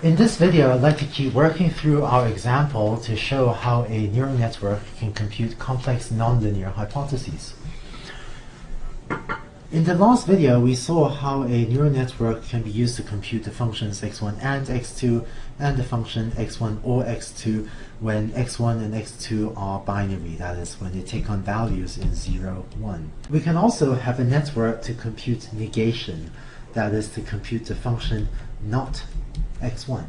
In this video, I'd like to keep working through our example to show how a neural network can compute complex nonlinear hypotheses. In the last video, we saw how a neural network can be used to compute the functions x1 and x2 and the function x1 or x2 when x1 and x2 are binary, that is, when they take on values in 0, 1. We can also have a network to compute negation, that is, to compute the function not x1.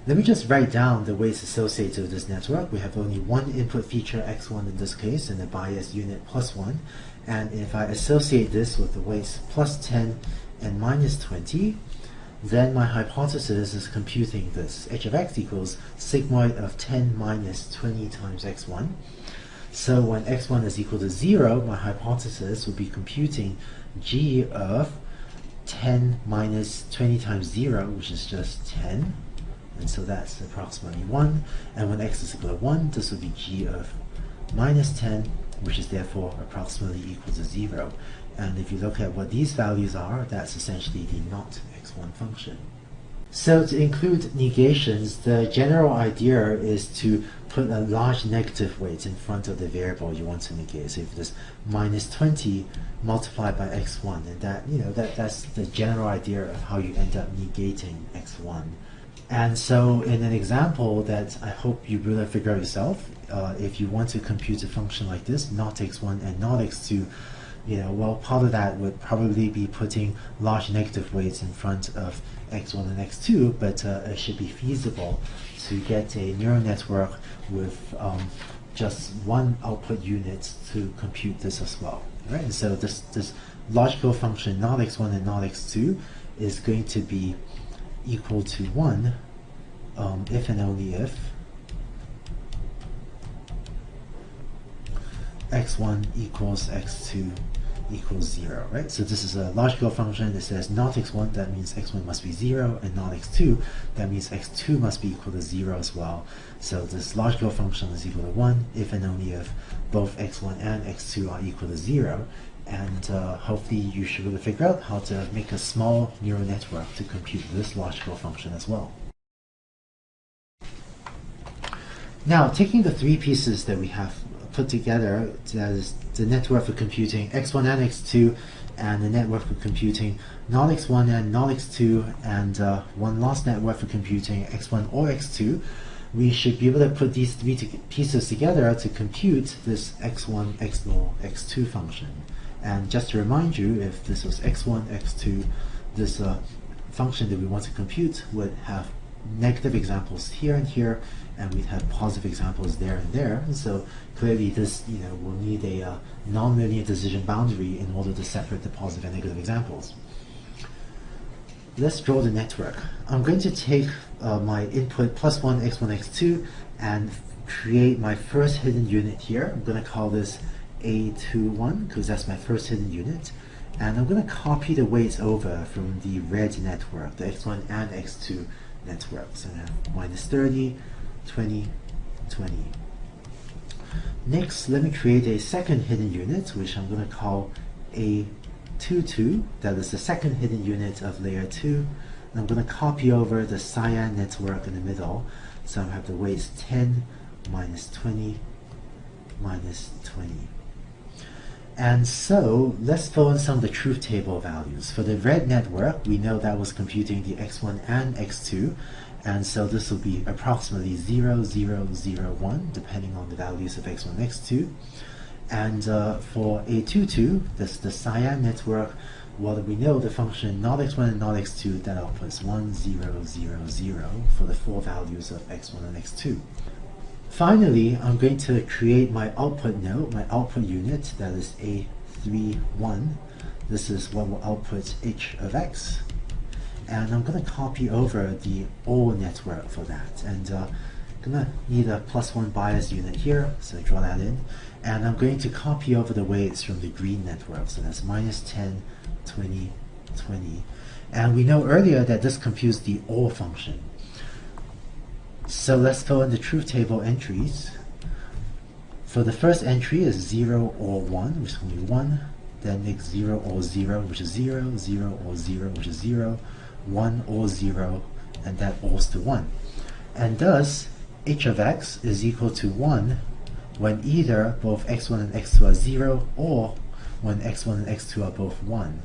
Let me just write down the weights associated with this network. We have only one input feature x1 in this case, and the bias unit plus 1. And if I associate this with the weights plus 10 and minus 20, then my hypothesis is computing this. H of x equals sigmoid of 10 minus 20 times x1. So when x1 is equal to 0, my hypothesis would be computing g of 10 minus 20 times 0, which is just 10. And so that's approximately 1. And when x is equal to 1, this would be g of minus 10, which is therefore approximately equal to 0. And if you look at what these values are, that's essentially the not x1 function. So to include negations, the general idea is to put a large negative weight in front of the variable you want to negate. So if there's minus 20 multiplied by x1, and that's the general idea of how you end up negating x1. And so in an example that I hope you will figure out yourself, if you want to compute a function like this, not x1 and not x2, well, part of that would probably be putting large negative weights in front of x1 and x2, but it should be feasible to get a neural network with just one output unit to compute this as well. Right? And so this logical function not x1 and not x2 is going to be equal to 1 if and only if x1 equals x2 equals 0, right? So this is a logical function that says not x1, that means x1 must be 0, and not x2, that means x2 must be equal to 0 as well. So this logical function is equal to 1 if and only if both x1 and x2 are equal to 0. And hopefully you should be able to figure out how to make a small neural network to compute this logical function as well. Now, taking the three pieces that we have put together, that is the network for computing x1 and x2, and the network for computing not x1 and not x2, and one last network for computing x1 or x2, we should be able to put these three pieces together to compute this x1, x0, x2 function. And just to remind you, if this was x1, x2, this function that we want to compute would have negative examples here and here, and we'd have positive examples there and there. And so clearly this will need a nonlinear decision boundary in order to separate the positive and negative examples. Let's draw the network. I'm going to take my input plus 1, x1, x2, and create my first hidden unit here. I'm going to call this A21 because that's my first hidden unit. And I'm going to copy the weights over from the red network, the x1 and x2 networks. So I have minus 30, 20, 20. Next, let me create a second hidden unit, which I'm going to call A22. That is the second hidden unit of layer 2. And I'm going to copy over the cyan network in the middle. So I have the weights 10, minus 20, minus 20. And so let's fill in some of the truth table values. For the red network, we know that was computing the x1 and x2, and so this will be approximately 0, 0, 0, 1, depending on the values of x1 and x2. And for A22, that's the cyan network, well, we know the function not x1 and not x2, that outputs 1, 0, 0, 0 for the four values of x1 and x2. Finally, I'm going to create my output node, my output unit, that is A31. This is what will output h of x. And I'm going to copy over the OR network for that. And I'm going to need a plus 1 bias unit here, so draw that in. And I'm going to copy over the weights from the green network, so that's minus 10, 20, 20. And we know earlier that this computes the OR function. So let's fill in the truth table entries. For the first entry is 0 or 1, which is only 1. Then next 0 or 0, which is 0, 0 or 0, which is 0, 1 or 0, and that falls to 1. And thus, h of x is equal to 1 when either both x1 and x2 are 0, or when x1 and x2 are both 1.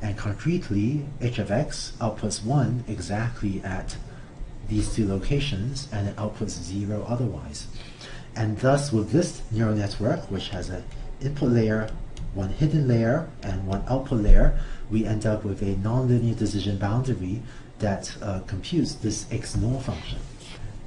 And concretely, h of x outputs 1 exactly at these two locations, and it outputs 0 otherwise. And thus, with this neural network, which has an input layer, one hidden layer, and one output layer, we end up with a nonlinear decision boundary that computes this XNOR function.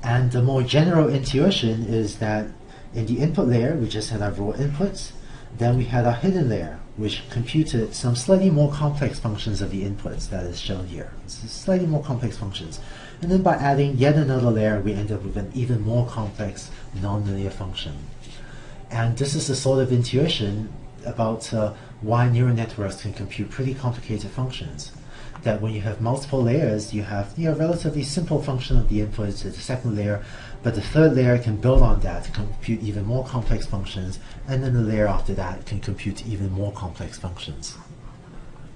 And the more general intuition is that in the input layer, we just had our raw inputs. Then we had our hidden layer, which computed some slightly more complex functions of the inputs that is shown here. So slightly more complex functions. And then by adding yet another layer, we end up with an even more complex nonlinear function. And this is the sort of intuition about why neural networks can compute pretty complicated functions. That when you have multiple layers, you have relatively simple function of the input to the second layer, but the third layer can build on that to compute even more complex functions, and then the layer after that can compute even more complex functions.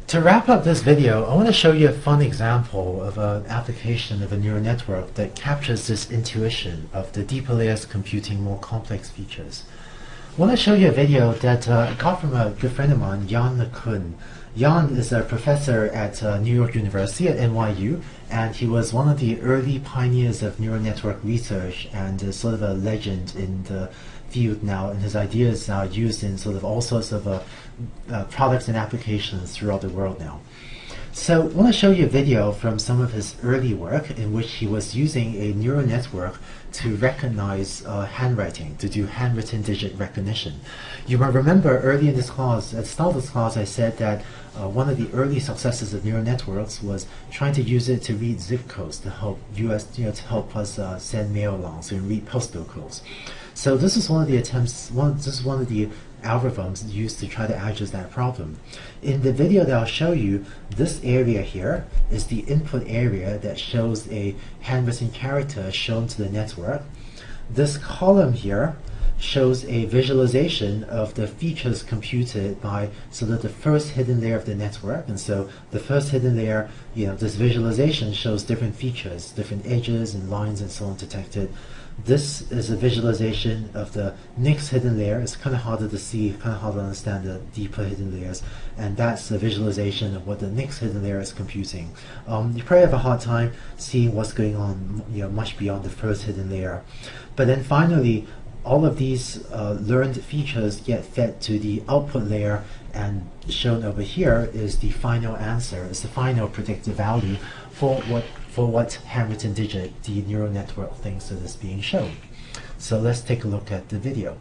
To wrap up this video, I want to show you a fun example of an application of a neural network that captures this intuition of the deeper layers computing more complex features. I want to show you a video that I got from a good friend of mine, Jan LeCun. Jan is a professor at New York University at NYU, and he was one of the early pioneers of neural network research and is sort of a legend in the field now, and his ideas are used in sort of all sorts of products and applications throughout the world now. So I want to show you a video from some of his early work in which he was using a neural network to recognize handwriting, to do handwritten digit recognition. You might remember early in this class, at the start of this class, I said that one of the early successes of neural networks was trying to use it to read zip codes to help to help us send mail along, so read postal codes. So this is one of the attempts. This is one of the algorithms used to try to address that problem. In the video that I'll show you, this area here is the input area that shows a handwritten character shown to the network. This column here shows a visualization of the features computed by sort of the first hidden layer of the network. And so the first hidden layer, this visualization shows different features, different edges and lines and so on detected. This is a visualization of the next hidden layer. It's kind of harder to see, kind of hard to understand the deeper hidden layers, and that's the visualization of what the next hidden layer is computing. You probably have a hard time seeing what's going on, much beyond the first hidden layer. But then finally, all of these learned features get fed to the output layer, and shown over here is the final answer, is the final predicted value for what handwritten digit the neural network thinks that is being shown. So let's take a look at the video.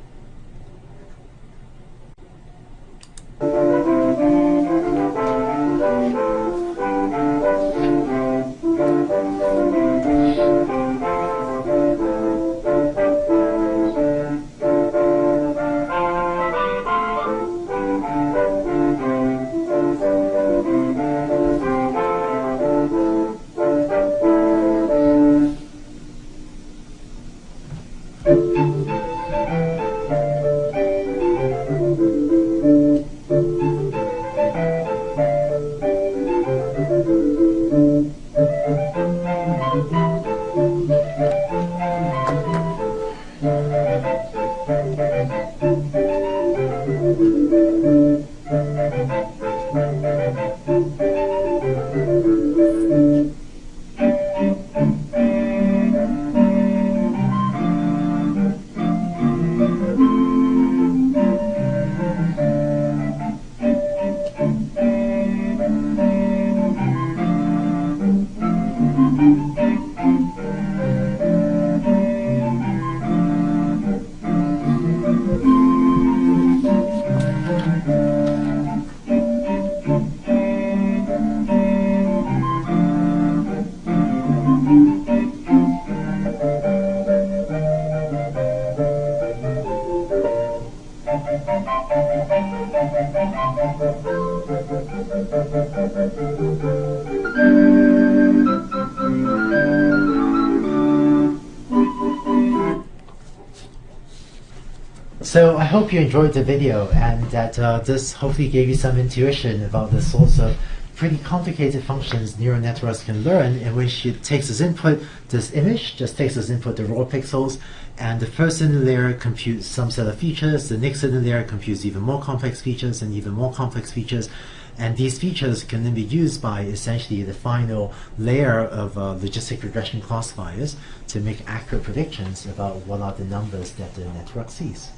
So I hope you enjoyed the video, and that this hopefully gave you some intuition about the sorts of pretty complicated functions neural networks can learn, in which it takes as input this image, just takes as input the raw pixels, and the first inner layer computes some set of features, the next inner layer computes even more complex features and even more complex features, and these features can then be used by essentially the final layer of logistic regression classifiers to make accurate predictions about what are the numbers that the network sees.